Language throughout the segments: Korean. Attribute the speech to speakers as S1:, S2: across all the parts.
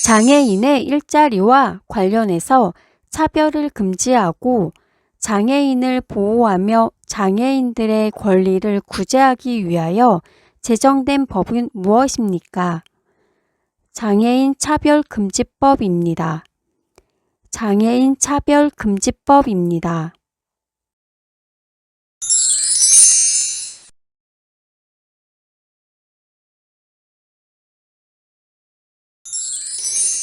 S1: 장애인의 일자리와 관련해서 차별을 금지하고 장애인을 보호하며 장애인들의 권리를 구제하기 위하여 제정된 법은 무엇입니까? 장애인 차별금지법입니다. 장애인 차별금지법입니다.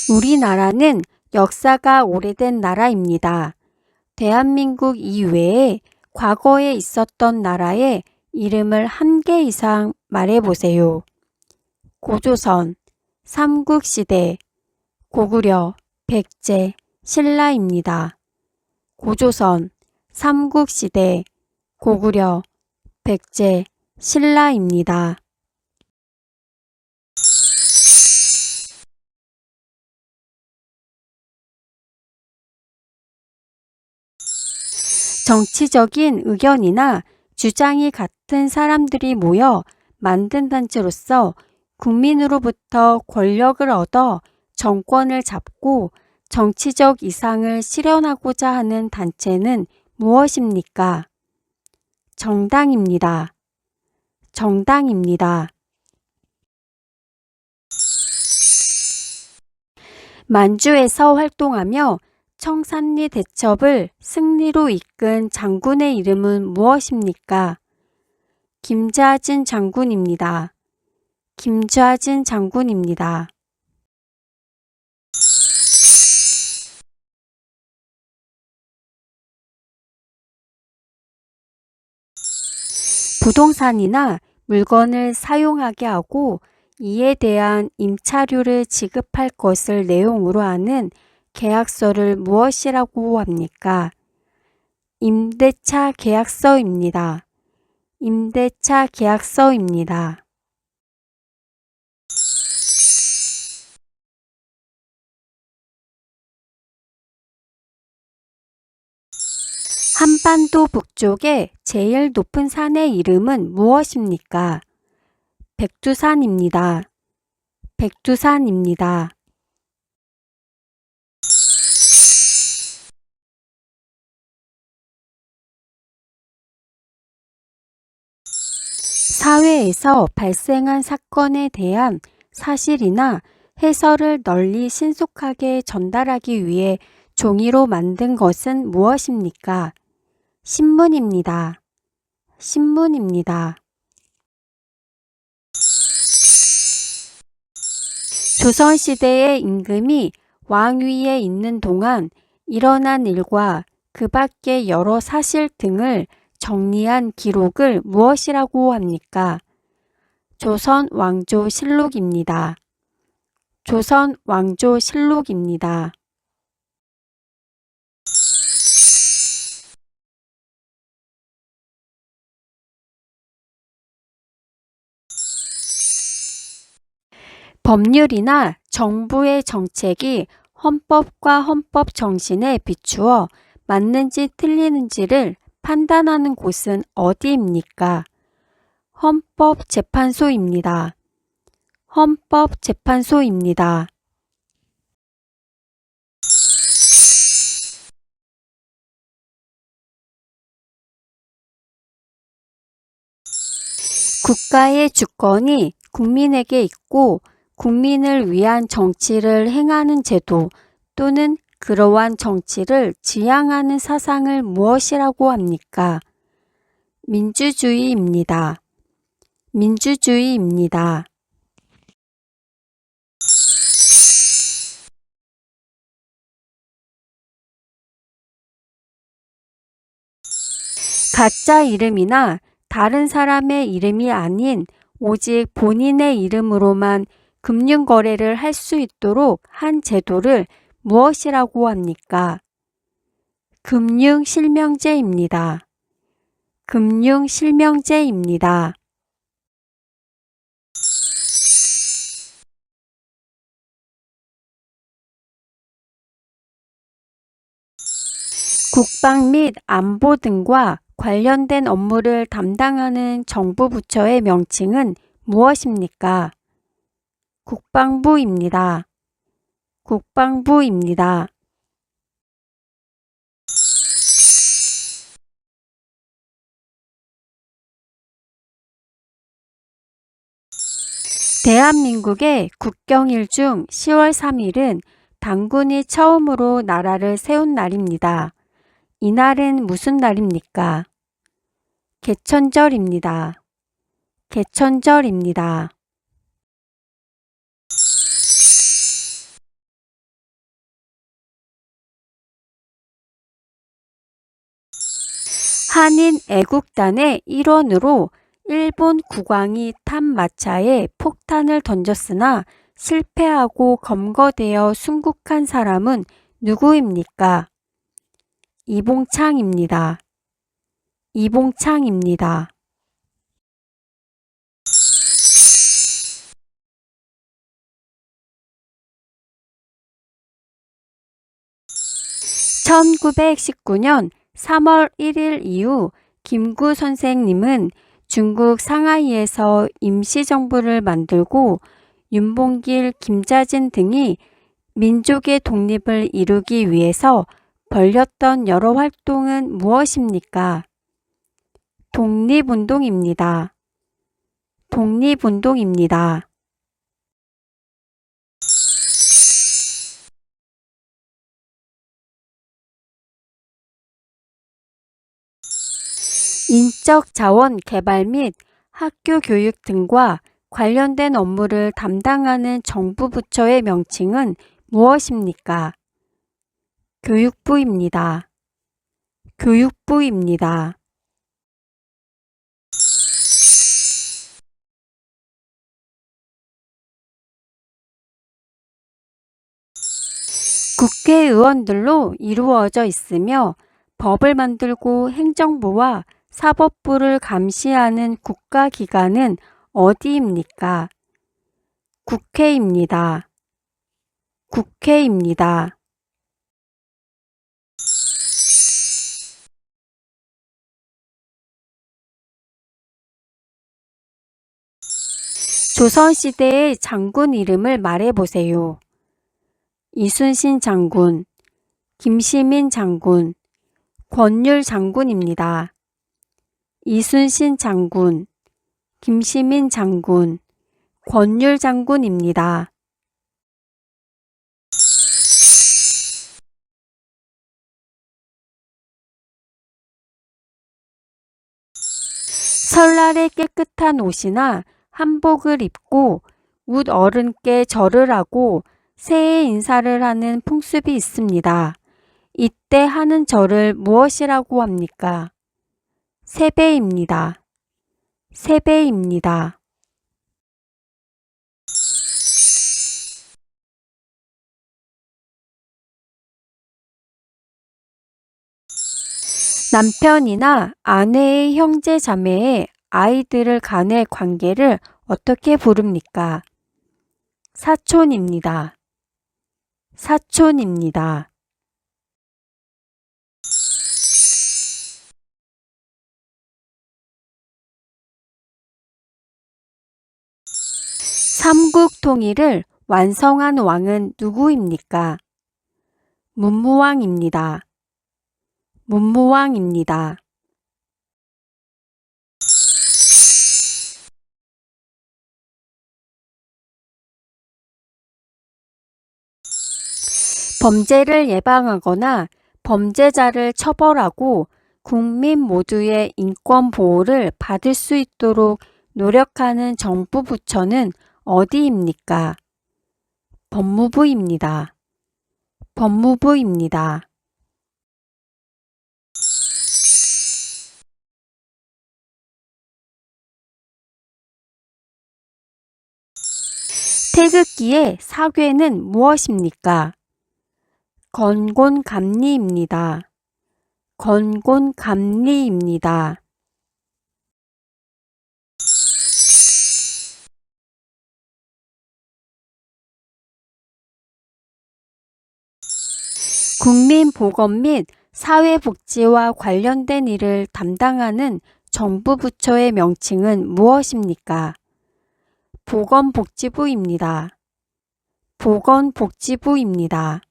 S1: 우리나라는 역사가 오래된 나라입니다. 대한민국 이외에 과거에 있었던 나라의 이름을 한 개 이상 말해보세요. 고조선, 삼국시대, 고구려, 백제, 신라입니다. 고조선, 삼국시대, 고구려, 백제, 신라입니다. 정치적인 의견이나 주장이 같은 사람들이 모여 만든 단체로서 국민으로부터 권력을 얻어 정권을 잡고 정치적 이상을 실현하고자 하는 단체는 무엇입니까? 정당입니다. 정당입니다. 만주에서 활동하며 청산리 대첩을 승리로 이끈 장군의 이름은 무엇입니까? 김좌진 장군입니다. 김좌진 장군입니다. 부동산이나 물건을 사용하게 하고 이에 대한 임차료를 지급할 것을 내용으로 하는 계약서를 무엇이라고 합니까? 임대차 계약서입니다. 임대차 계약서입니다. 한반도 북쪽의 제일 높은 산의 이름은 무엇입니까? 백두산입니다. 백두산입니다. 사회에서 발생한 사건에 대한 사실이나 해설을 널리 신속하게 전달하기 위해 종이로 만든 것은 무엇입니까? 신문입니다. 신문입니다. 조선시대의 임금이 왕위에 있는 동안 일어난 일과 그 밖의 여러 사실 등을 정리한 기록을 무엇이라고 합니까? 조선왕조실록입니다. 조선왕조실록입니다. 법률이나 정부의 정책이 헌법과 헌법 정신에 비추어 맞는지 틀리는지를 판단하는 곳은 어디입니까? 헌법재판소입니다. 헌법재판소입니다. 국가의 주권이 국민에게 있고 국민을 위한 정치를 행하는 제도 또는 그러한 정치를 지향하는 사상을 무엇이라고 합니까? 민주주의입니다. 민주주의입니다. 가짜 이름이나 다른 사람의 이름이 아닌 오직 본인의 이름으로만 금융거래를 할 수 있도록 한 제도를 무엇이라고 합니까? 금융실명제입니다. 금융실명제입니다. 국방 및 안보 등과 관련된 업무를 담당하는 정부 부처의 명칭은 무엇입니까? 국방부입니다. 국방부입니다. 대한민국의 국경일 중 10월 3일은 당군이 처음으로 나라를 세운 날입니다. 이날은 무슨 날입니까? 개천절입니다. 개천절입니다. 한인 애국단의 일원으로 일본 국왕이 탄 마차에 폭탄을 던졌으나 실패하고 검거되어 순국한 사람은 누구입니까? 이봉창입니다. 이봉창입니다. (1919년 3월 1일) 이후 김구 선생님은 중국 상하이에서 임시정부를 만들고 윤봉길, 김자진 등이 민족의 독립을 이루기 위해서 벌였던 여러 활동은 무엇입니까? 독립운동입니다. 독립운동입니다. 인적 자원 개발 및 학교 교육 등과 관련된 업무를 담당하는 정부 부처의 명칭은 무엇입니까? 교육부입니다. 교육부입니다. 국회의원들로 이루어져 있으며 법을 만들고 행정부와 사법부를 감시하는 국가기관은 어디입니까? 국회입니다. 국회입니다. 조선시대의 장군 이름을 말해보세요. 이순신 장군, 김시민 장군, 권율 장군입니다. 이순신 장군, 김시민 장군, 권율 장군입니다. 설날에 깨끗한 옷이나 한복을 입고 웃 어른께 절을 하고 새해 인사를 하는 풍습이 있습니다. 이때 하는 절을 무엇이라고 합니까? 세배입니다. 세배입니다. 남편이나 아내의 형제 자매의 아이들을 간의 관계를 어떻게 부릅니까? 사촌입니다. 사촌입니다. 삼국 통일을 완성한 왕은 누구입니까? 문무왕입니다. 문무왕입니다. 범죄를 예방하거나 범죄자를 처벌하고 국민 모두의 인권 보호를 받을 수 있도록 노력하는 정부 부처는 어디입니까? 법무부입니다. 법무부입니다. 태극기의 사괴는 무엇입니까? 건곤감리입니다. 건곤감리입니다. 국민보건 및 사회복지와 관련된 일을 담당하는 정부 부처의 명칭은 무엇입니까? 보건복지부입니다. 보건복지부입니다.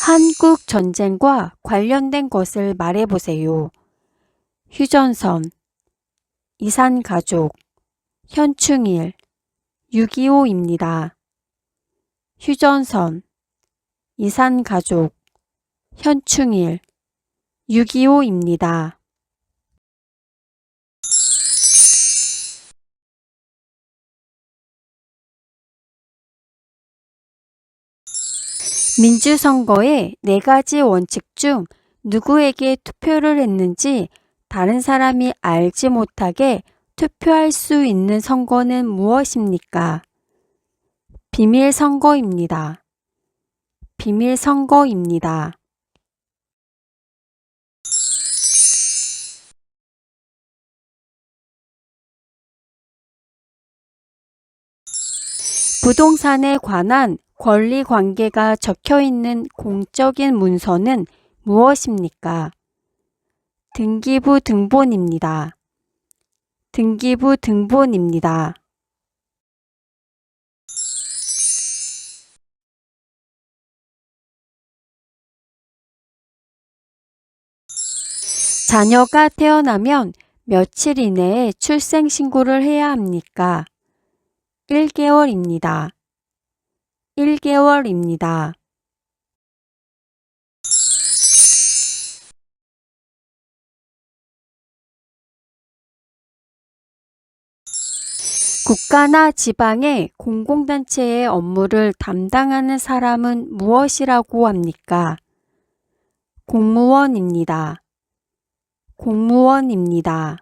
S1: 한국 전쟁과 관련된 것을 말해보세요. 휴전선, 이산가족, 현충일, 6.25입니다. 휴전선, 이산가족, 현충일, 6.25입니다. 민주선거의 4가지 원칙 중 누구에게 투표를 했는지 다른 사람이 알지 못하게 투표할 수 있는 선거는 무엇입니까? 비밀선거입니다. 비밀선거입니다. 부동산에 관한 권리관계가 적혀있는 공적인 문서는 무엇입니까? 등기부 등본입니다. 등기부 등본입니다. 자녀가 태어나면 며칠 이내에 출생신고를 해야 합니까? 1개월입니다. 1개월입니다. 국가나 지방의 공공단체의 업무를 담당하는 사람은 무엇이라고 합니까? 공무원입니다. 공무원입니다.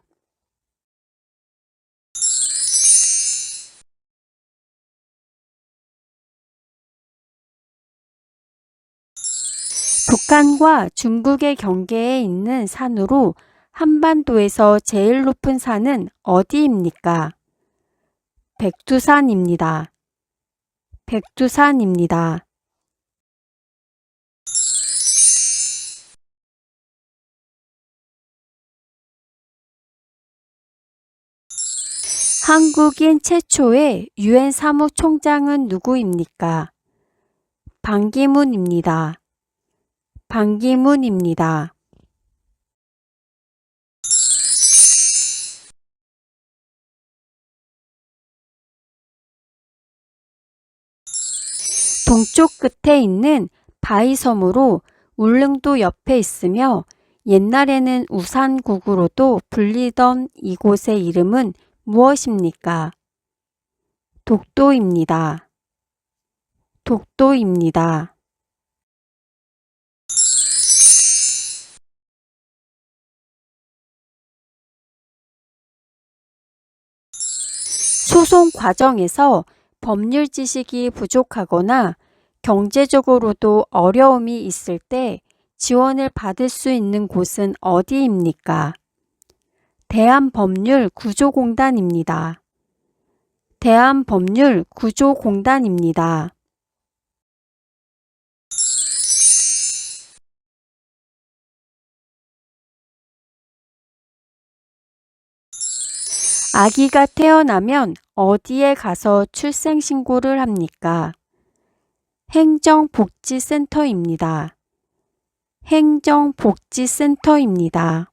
S1: 북한과 중국의 경계에 있는 산으로 한반도에서 제일 높은 산은 어디입니까? 백두산입니다. 백두산입니다. 한국인 최초의 유엔 사무총장은 누구입니까? 반기문입니다. 반기문입니다. 동쪽 끝에 있는 바위섬으로 울릉도 옆에 있으며 옛날에는 우산국으로도 불리던 이곳의 이름은 무엇입니까? 독도입니다. 독도입니다. 소송 과정에서 법률 지식이 부족하거나 경제적으로도 어려움이 있을 때 지원을 받을 수 있는 곳은 어디입니까? 대한법률구조공단입니다. 대한법률구조공단입니다. 아기가 태어나면 어디에 가서 출생신고를 합니까? 행정복지센터입니다. 행정복지센터입니다.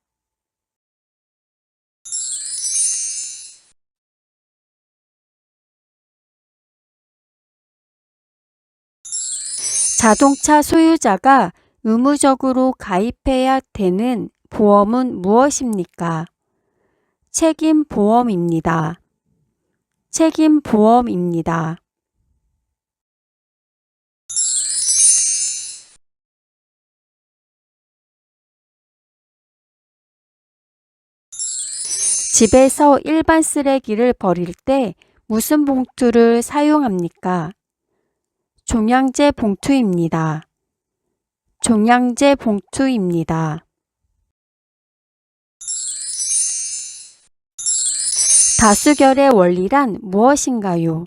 S1: 자동차 소유자가 의무적으로 가입해야 되는 보험은 무엇입니까? 책임보험입니다. 책임보험입니다. 집에서 일반 쓰레기를 버릴 때 무슨 봉투를 사용합니까? 종량제 봉투입니다. 종량제 봉투입니다. 다수결의 원리란 무엇인가요?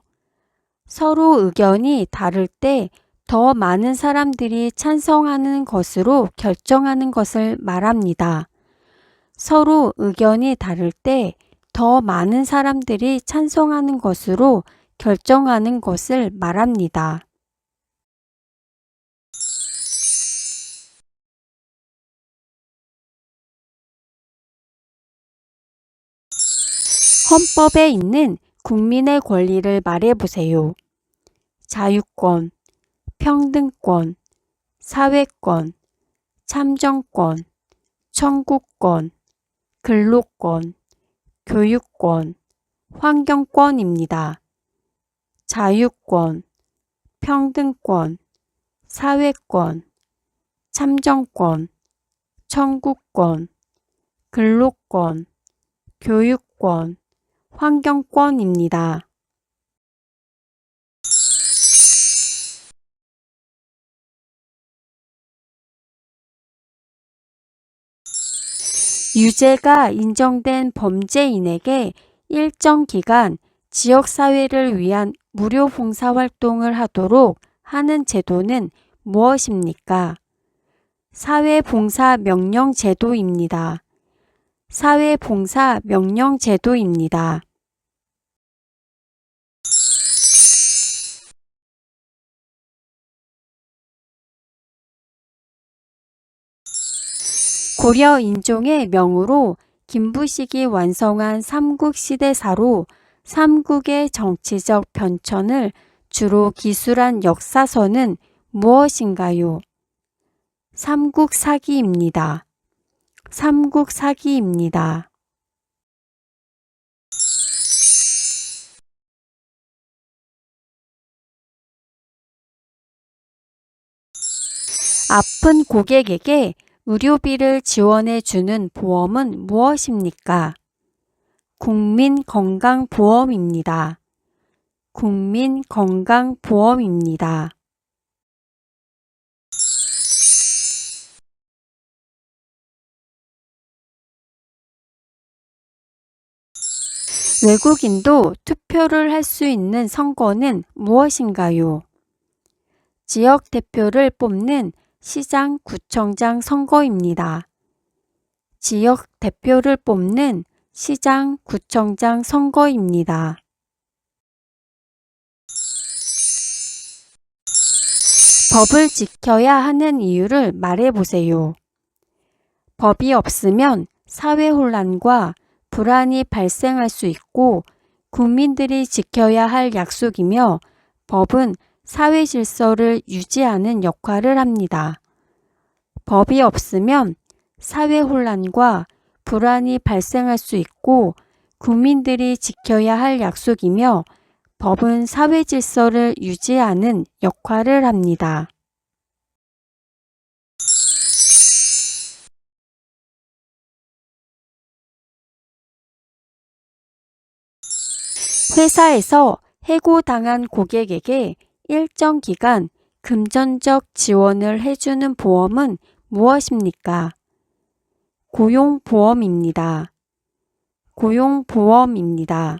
S1: 서로 의견이 다를 때 더 많은 사람들이 찬성하는 것으로 결정하는 것을 말합니다. 서로 의견이 다를 때 더 많은 사람들이 찬성하는 것으로 결정하는 것을 말합니다. 헌법에 있는 국민의 권리를 말해보세요. 자유권, 평등권, 사회권, 참정권, 청구권, 근로권, 교육권, 환경권입니다. 자유권, 평등권, 사회권, 참정권, 청구권, 근로권, 교육권, 환경권입니다. 유죄가 인정된 범죄인에게 일정 기간 지역사회를 위한 무료 봉사활동을 하도록 하는 제도는 무엇입니까? 사회봉사명령제도입니다. 사회봉사명령제도입니다. 고려 인종의 명으로 김부식이 완성한 삼국시대사로 삼국의 정치적 변천을 주로 기술한 역사서는 무엇인가요? 삼국사기입니다. 삼국사기입니다. 아픈 고객에게 의료비를 지원해 주는 보험은 무엇입니까? 국민건강보험입니다. 국민건강보험입니다. 외국인도 투표를 할 수 있는 선거는 무엇인가요? 지역 대표를 뽑는 시장, 구청장 선거입니다. 지역 대표를 뽑는 시장, 구청장 선거입니다. 법을 지켜야 하는 이유를 말해보세요. 법이 없으면 사회 혼란과 불안이 발생할 수 있고 국민들이 지켜야 할 약속이며 법은 사회 질서를 유지하는 역할을 합니다. 법이 없으면 사회 혼란과 불안이 발생할 수 있고 국민들이 지켜야 할 약속이며 법은 사회 질서를 유지하는 역할을 합니다. 회사에서 해고당한 고객에게 일정 기간 금전적 지원을 해주는 보험은 무엇입니까? 고용보험입니다. 고용보험입니다.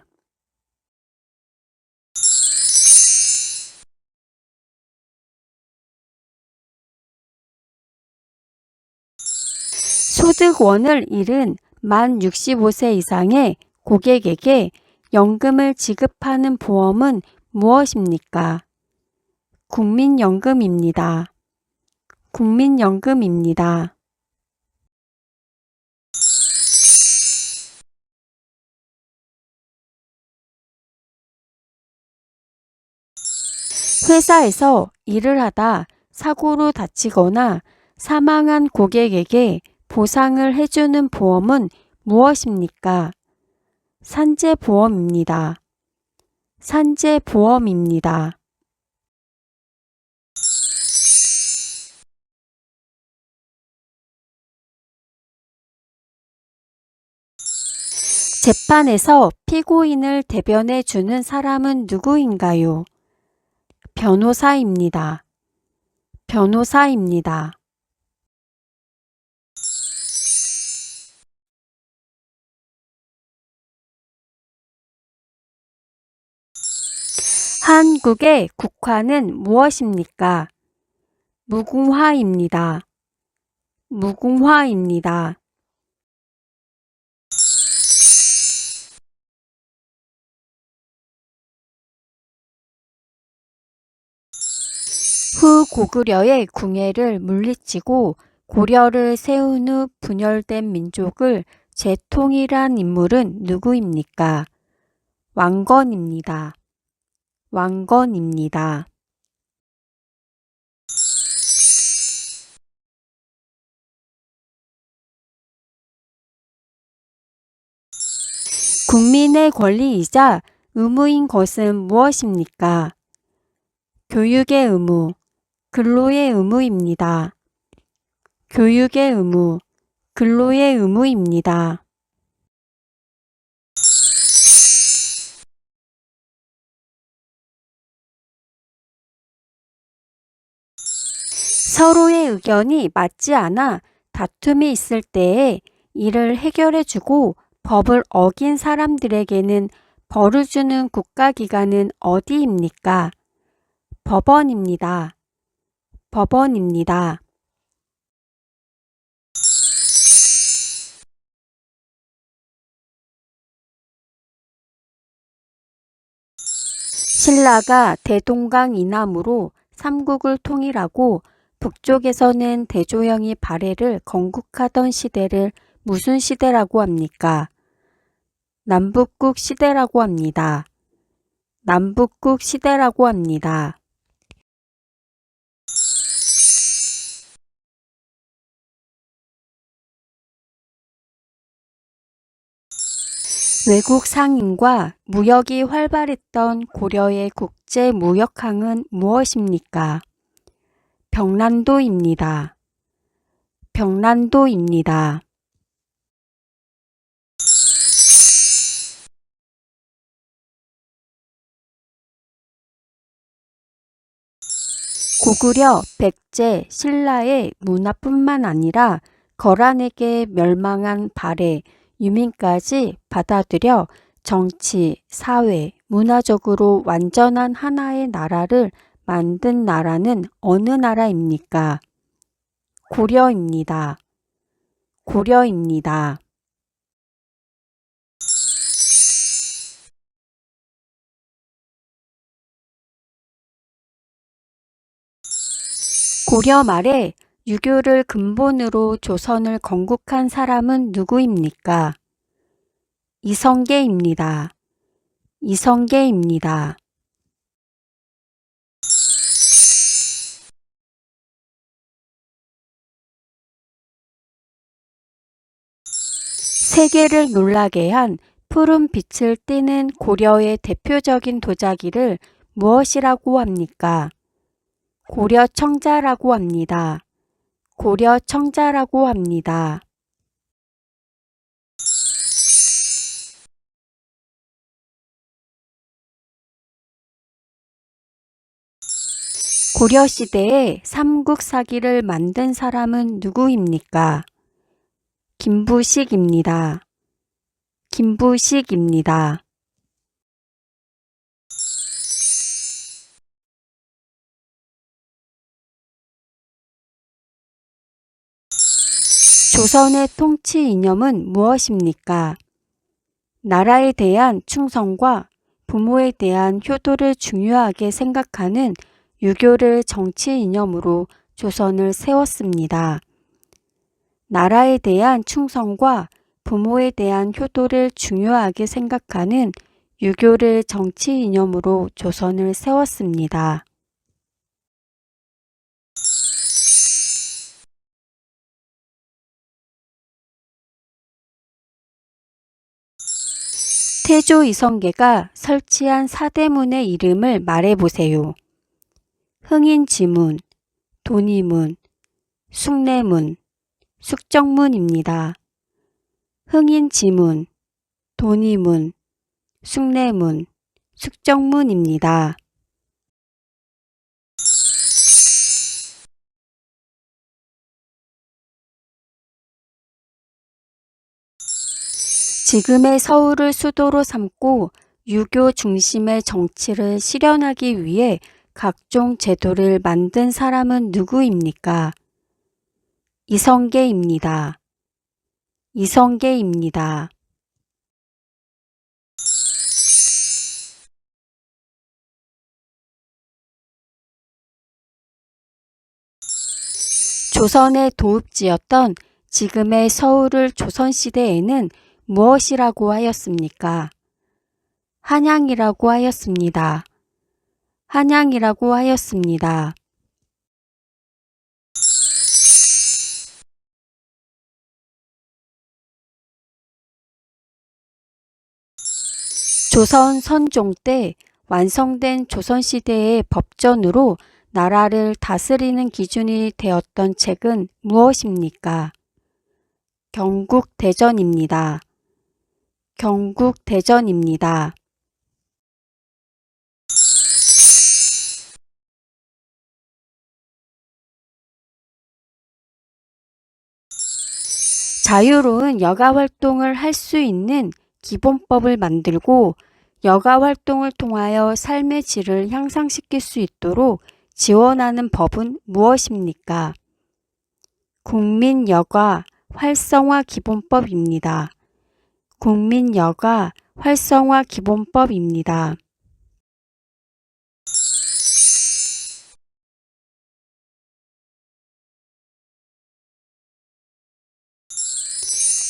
S1: 소득원을 잃은 만 65세 이상의 고객에게 연금을 지급하는 보험은 무엇입니까? 국민연금입니다. 국민연금입니다. 회사에서 일을 하다 사고로 다치거나 사망한 고객에게 보상을 해주는 보험은 무엇입니까? 산재보험입니다. 산재보험입니다. 재판에서 피고인을 대변해 주는 사람은 누구인가요? 변호사입니다. 변호사입니다. 한국의 국화는 무엇입니까? 무궁화입니다. 무궁화입니다. 후 고구려의 궁예를 물리치고 고려를 세운 후 분열된 민족을 재통일한 인물은 누구입니까? 왕건입니다. 왕건입니다. 국민의 권리이자 의무인 것은 무엇입니까? 교육의 의무, 근로의 의무입니다. 교육의 의무, 근로의 의무입니다. 서로의 의견이 맞지 않아 다툼이 있을 때에 이를 해결해주고 법을 어긴 사람들에게는 벌을 주는 국가기관은 어디입니까? 법원입니다. 법원입니다. 신라가 대동강 이남으로 삼국을 통일하고 북쪽에서는 대조영이 발해를 건국하던 시대를 무슨 시대라고 합니까? 남북국 시대라고 합니다. 남북국 시대라고 합니다. 외국 상인과 무역이 활발했던 고려의 국제 무역항은 무엇입니까? 병란도입니다. 병란도입니다. 고구려, 백제, 신라의 문화뿐만 아니라 거란에게 멸망한 발해, 유민까지 받아들여 정치, 사회, 문화적으로 완전한 하나의 나라를 만든 나라는 어느 나라입니까? 고려입니다. 고려입니다. 고려 말에 유교를 근본으로 조선을 건국한 사람은 누구입니까? 이성계입니다. 이성계입니다. 세계를 놀라게 한 푸른 빛을 띠는 고려의 대표적인 도자기를 무엇이라고 합니까? 고려청자라고 합니다. 고려청자라고 합니다. 고려시대에 삼국사기를 만든 사람은 누구입니까? 김부식입니다. 김부식입니다. 조선의 통치 이념은 무엇입니까? 나라에 대한 충성과 부모에 대한 효도를 중요하게 생각하는 유교를 정치 이념으로 조선을 세웠습니다. 나라에 대한 충성과 부모에 대한 효도를 중요하게 생각하는 유교를 정치 이념으로 조선을 세웠습니다. 태조 이성계가 설치한 사대문의 이름을 말해보세요. 흥인지문, 돈이문, 숭례문, 숙정문입니다. 흥인지문, 돈이문, 숭례문, 숙정문입니다. 지금의 서울을 수도로 삼고 유교 중심의 정치를 실현하기 위해 각종 제도를 만든 사람은 누구입니까? 이성계입니다. 이성계입니다. 조선의 도읍지였던 지금의 서울을 조선시대에는 무엇이라고 하였습니까? 한양이라고 하였습니다. 한양이라고 하였습니다. 조선 선종 때 완성된 조선시대의 법전으로 나라를 다스리는 기준이 되었던 책은 무엇입니까? 경국대전입니다. 경국대전입니다. 자유로운 여가 활동을 할 수 있는 기본법을 만들고 여가 활동을 통하여 삶의 질을 향상시킬 수 있도록 지원하는 법은 무엇입니까? 국민여가 활성화 기본법입니다. 국민여가 활성화 기본법입니다.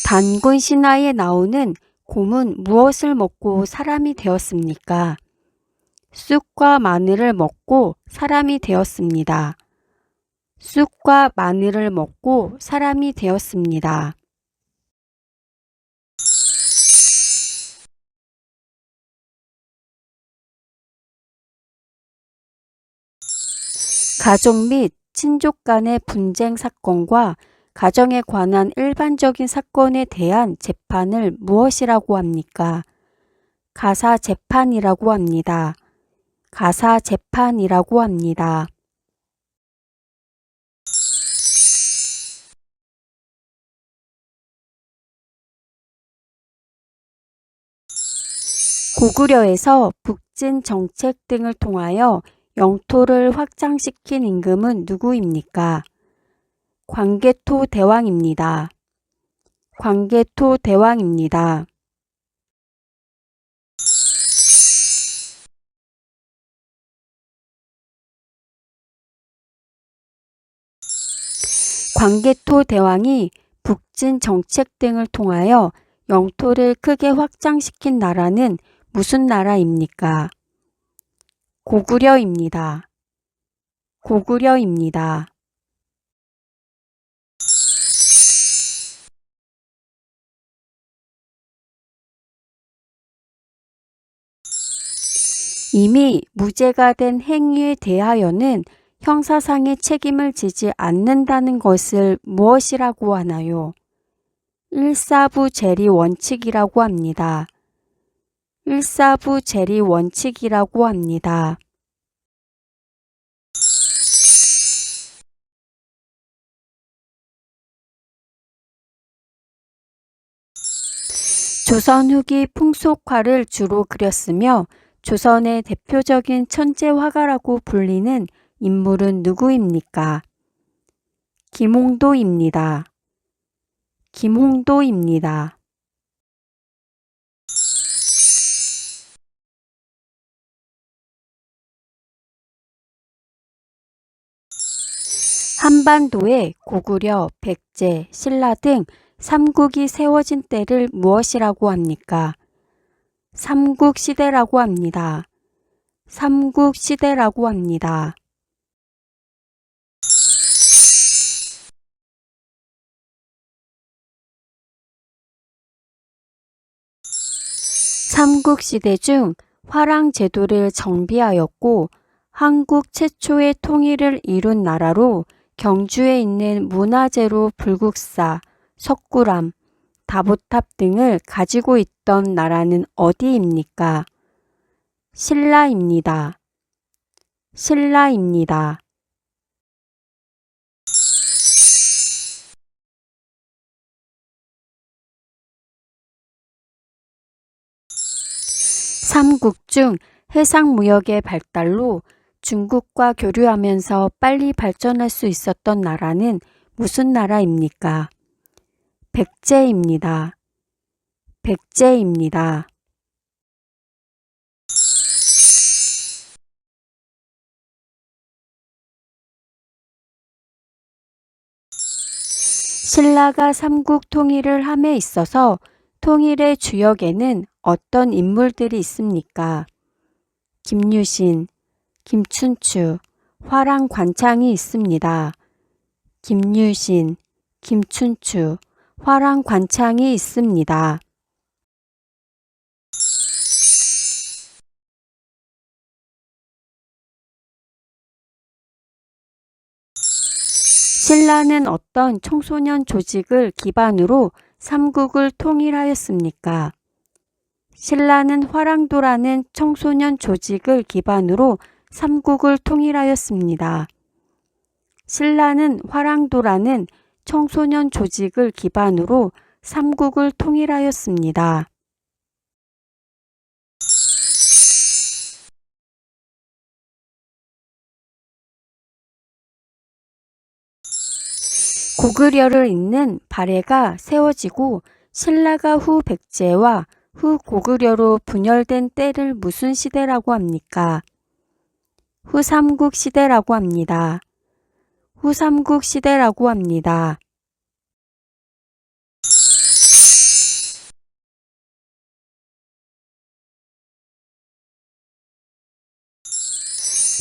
S1: 단군 신화에 나오는 곰은 무엇을 먹고 사람이 되었습니까? 쑥과 마늘을 먹고 사람이 되었습니다. 쑥과 마늘을 먹고 사람이 되었습니다. 가족 및 친족 간의 분쟁 사건과 가정에 관한 일반적인 사건에 대한 재판을 무엇이라고 합니까? 가사 재판이라고 합니다. 가사 재판이라고 합니다. 고구려에서 북진 정책 등을 통하여 영토를 확장시킨 임금은 누구입니까? 광개토 대왕입니다. 광개토 대왕입니다. 광개토 대왕이 북진 정책 등을 통하여 영토를 크게 확장시킨 나라는 무슨 나라입니까? 고구려입니다. 고구려입니다. 이미 무죄가 된 행위에 대하여는 형사상의 책임을 지지 않는다는 것을 무엇이라고 하나요? 일사부 재리 원칙이라고 합니다. 일사부 재리 원칙이라고 합니다. 조선 후기 풍속화를 주로 그렸으며 조선의 대표적인 천재 화가라고 불리는 인물은 누구입니까? 김홍도입니다. 김홍도입니다. 한반도에 고구려, 백제, 신라 등 삼국이 세워진 때를 무엇이라고 합니까? 삼국시대라고 합니다. 삼국시대라고 합니다. 삼국시대 중 화랑제도를 정비하였고 한국 최초의 통일을 이룬 나라로 경주에 있는 문화재로 불국사, 석굴암, 다보탑 등을 가지고 있던 나라는 어디입니까? 신라입니다. 신라입니다. 삼국 중 해상무역의 발달로 중국과 교류하면서 빨리 발전할 수 있었던 나라는 무슨 나라입니까? 백제입니다. 백제입니다. 신라가 삼국 통일을 함에 있어서 통일의 주역에는 어떤 인물들이 있습니까? 김유신, 김춘추, 화랑관창이 있습니다. 김유신, 김춘추, 화랑관창이 있습니다. 신라는 어떤 청소년 조직을 기반으로 삼국을 통일하였습니까? 신라는 화랑도라는 청소년 조직을 기반으로 삼국을 통일하였습니다. 신라는 화랑도라는 청소년 조직을 기반으로 삼국을 통일하였습니다. 고구려를 잇는 발해가 세워지고 신라가 후 백제와 후 고구려로 분열된 때를 무슨 시대라고 합니까? 후삼국 시대라고 합니다. 후삼국 시대라고 합니다.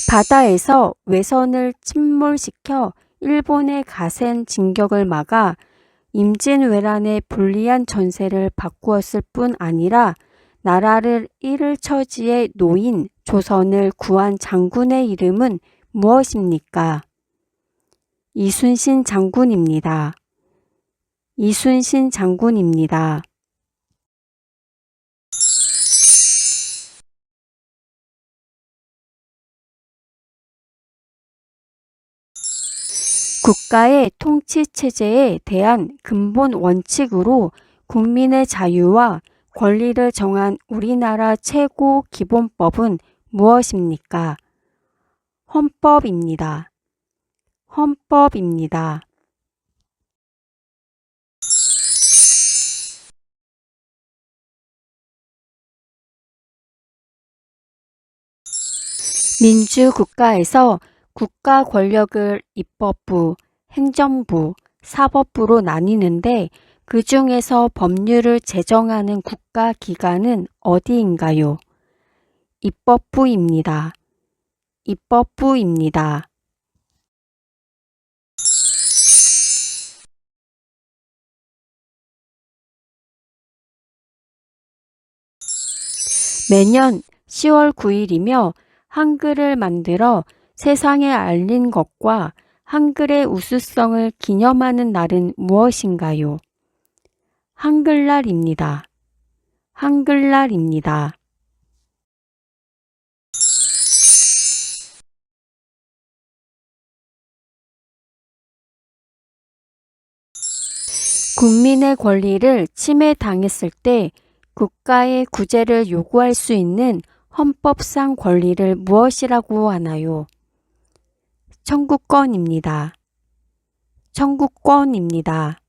S1: 바다에서 외선을 침몰시켜 일본의 가센 진격을 막아 임진왜란의 불리한 전세를 바꾸었을 뿐 아니라 나라를 잃을 처지에 놓인 조선을 구한 장군의 이름은 무엇입니까? 이순신 장군입니다. 이순신 장군입니다. 국가의 통치체제에 대한 근본 원칙으로 국민의 자유와 권리를 정한 우리나라 최고 기본법은 무엇입니까? 헌법입니다. 헌법입니다. 민주국가에서 국가 권력을 입법부, 행정부, 사법부로 나뉘는데 그 중에서 법률을 제정하는 국가기관은 어디인가요? 입법부입니다. 입법부입니다. 매년 10월 9일이며 한글을 만들어 세상에 알린 것과 한글의 우수성을 기념하는 날은 무엇인가요? 한글날입니다. 한글날입니다. 국민의 권리를 침해당했을 때 국가의 구제를 요구할 수 있는 헌법상 권리를 무엇이라고 하나요? 청구권입니다. 청구권입니다.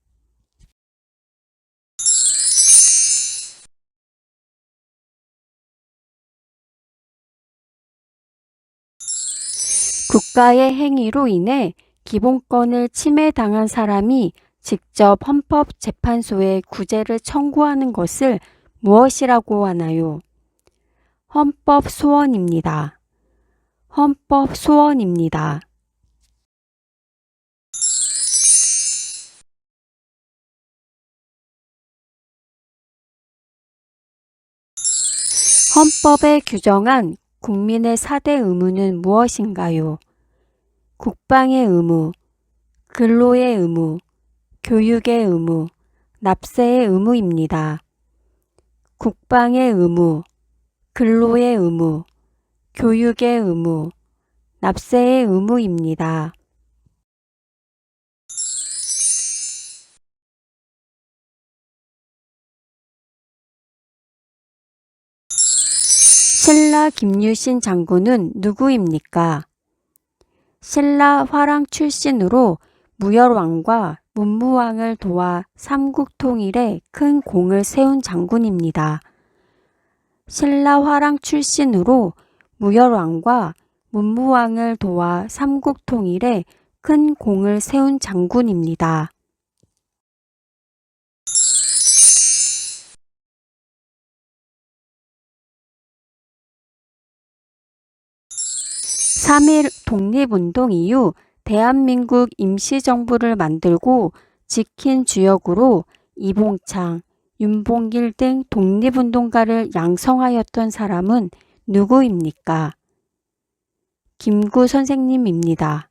S1: 국가의 행위로 인해 기본권을 침해당한 사람이 직접 헌법재판소에 구제를 청구하는 것을 무엇이라고 하나요? 헌법소원입니다. 헌법소원입니다. 헌법에 규정한 국민의 4대 의무는 무엇인가요? 국방의 의무, 근로의 의무, 교육의 의무, 납세의 의무입니다. 국방의 의무, 근로의 의무, 교육의 의무, 납세의 의무입니다. 신라 김유신 장군은 누구입니까? 신라 화랑 출신으로 무열왕과 문무왕을 도와 삼국 통일에 큰 공을 세운 장군입니다. 신라 화랑 출신으로 무열왕과 문무왕을 도와 삼국 통일에 큰 공을 세운 장군입니다. 3.1 독립운동 이후 대한민국 임시정부를 만들고 지킨 주역으로 이봉창, 윤봉길 등 독립운동가를 양성하였던 사람은 누구입니까? 김구 선생님입니다.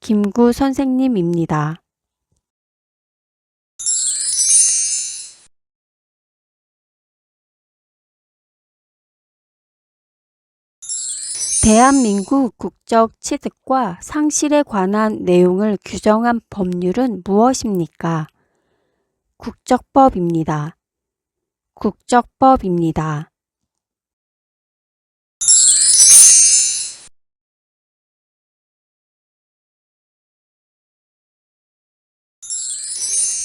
S1: 김구 선생님입니다. 대한민국 국적 취득과 상실에 관한 내용을 규정한 법률은 무엇입니까? 국적법입니다. 국적법입니다.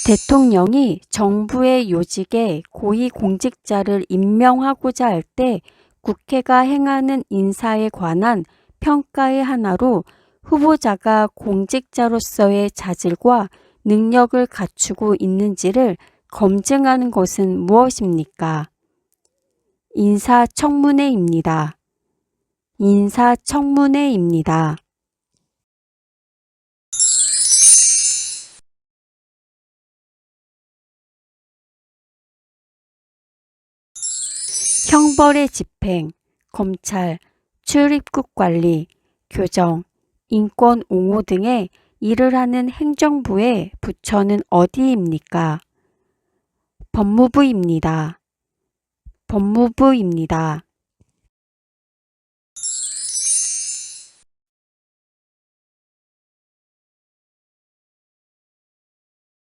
S1: 대통령이 정부의 요직에 고위공직자를 임명하고자 할 때 국회가 행하는 인사에 관한 평가의 하나로 후보자가 공직자로서의 자질과 능력을 갖추고 있는지를 검증하는 것은 무엇입니까? 인사청문회입니다. 인사청문회입니다. 형벌의 집행, 검찰, 출입국 관리, 교정, 인권 옹호 등의 일을 하는 행정부의 부처는 어디입니까? 법무부입니다. 법무부입니다.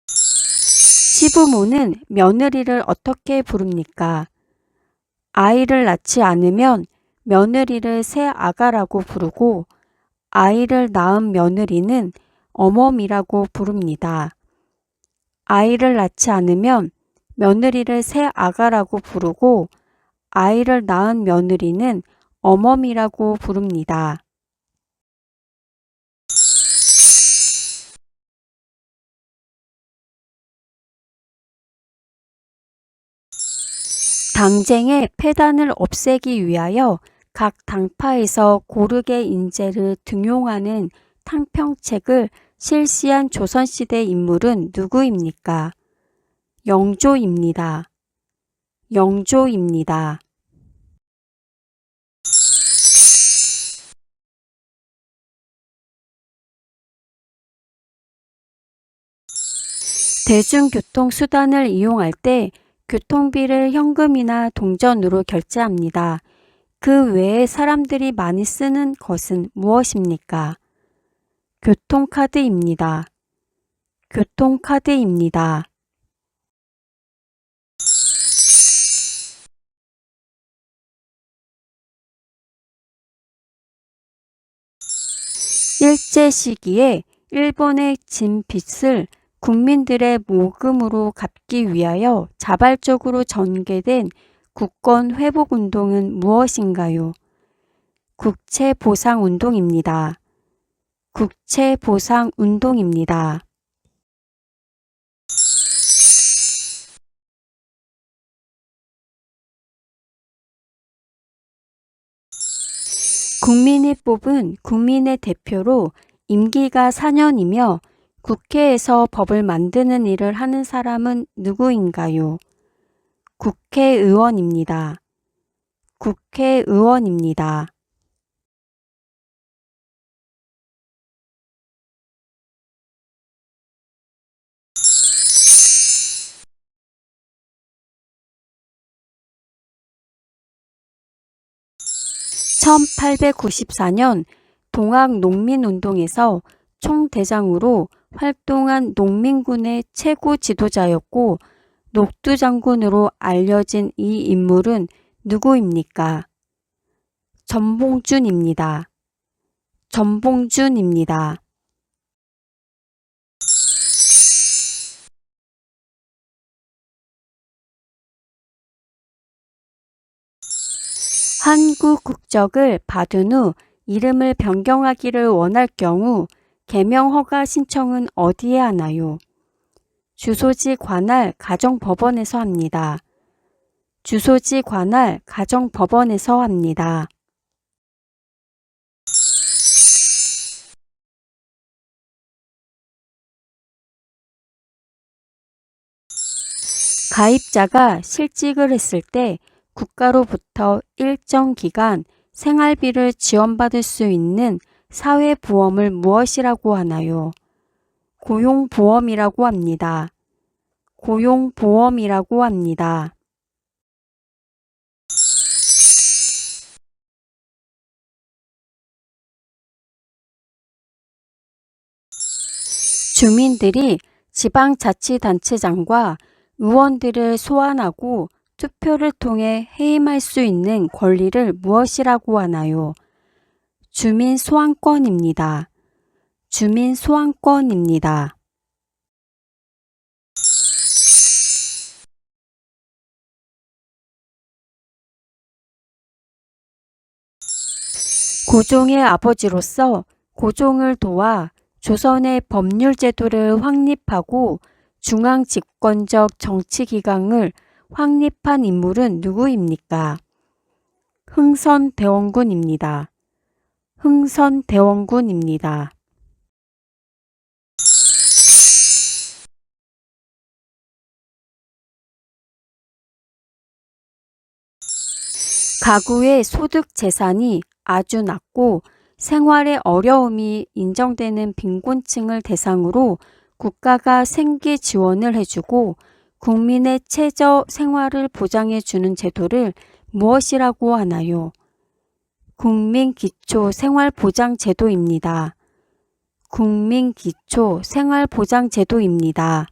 S1: 시부모는 며느리를 어떻게 부릅니까? 아이를 낳지 않으면 며느리를 새아가라고 부르고 아이를 낳은 며느리는 어멈이라고 부릅니다. 아이를 낳지 않으면 며느리를 새아가라고 부르고 아이를 낳은 며느리는 어멈이라고 부릅니다. 당쟁의 폐단을 없애기 위하여 각 당파에서 고르게 인재를 등용하는 탕평책을 실시한 조선시대 인물은 누구입니까? 영조입니다. 영조입니다. 대중교통수단을 이용할 때 교통비를 현금이나 동전으로 결제합니다. 그 외에 사람들이 많이 쓰는 것은 무엇입니까? 교통카드입니다. 교통카드입니다. 일제 시기에 일본의 진 빚을 국민들의 모금으로 갚기 위하여 자발적으로 전개된 국권회복운동은 무엇인가요? 국채보상운동입니다. 국채보상운동입니다. 국민이 뽑은 국민의 대표로 임기가 4년이며 국회에서 법을 만드는 일을 하는 사람은 누구인가요? 국회의원입니다. 국회의원입니다. (1894년) 동학농민운동에서 총대장으로 활동한 농민군의 최고 지도자였고 녹두장군으로 알려진 이 인물은 누구입니까? 전봉준입니다. 전봉준입니다. 한국 국적을 받은 후 이름을 변경하기를 원할 경우 개명 허가 신청은 어디에 하나요? 주소지 관할 가정법원에서 합니다. 주소지 관할 가정법원에서 합니다. 가입자가 실직을 했을 때 국가로부터 일정 기간 생활비를 지원받을 수 있는 사회보험을 무엇이라고 하나요? 고용보험이라고 합니다. 고용보험이라고 합니다. 주민들이 지방자치단체장과 의원들을 소환하고 투표를 통해 해임할 수 있는 권리를 무엇이라고 하나요? 주민소환권입니다. 주민소환권입니다. 고종의 아버지로서 고종을 도와 조선의 법률 제도를 확립하고 중앙 집권적 정치 기강을 확립한 인물은 누구입니까? 흥선대원군입니다. 흥선대원군입니다. 가구의 소득 재산이 아주 낮고 생활에 어려움이 인정되는 빈곤층을 대상으로 국가가 생계 지원을 해주고 국민의 최저 생활을 보장해주는 제도를 무엇이라고 하나요? 국민기초생활보장제도입니다. 국민기초생활보장제도입니다.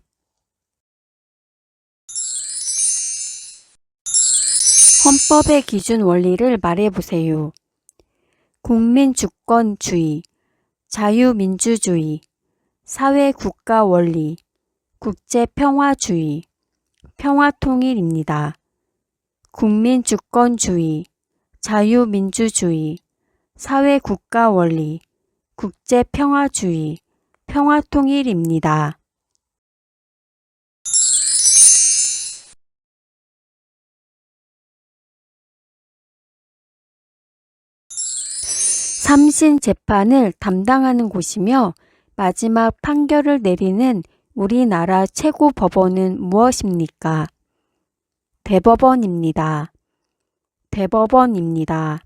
S1: 헌법의 기준 원리를 말해보세요. 국민주권주의, 자유민주주의, 사회국가원리, 국제평화주의, 평화통일입니다. 국민주권주의, 자유민주주의, 사회국가원리, 국제평화주의, 평화통일입니다. 삼신 재판을 담당하는 곳이며 마지막 판결을 내리는 우리나라 최고 법원은 무엇입니까? 대법원입니다. 대법원입니다.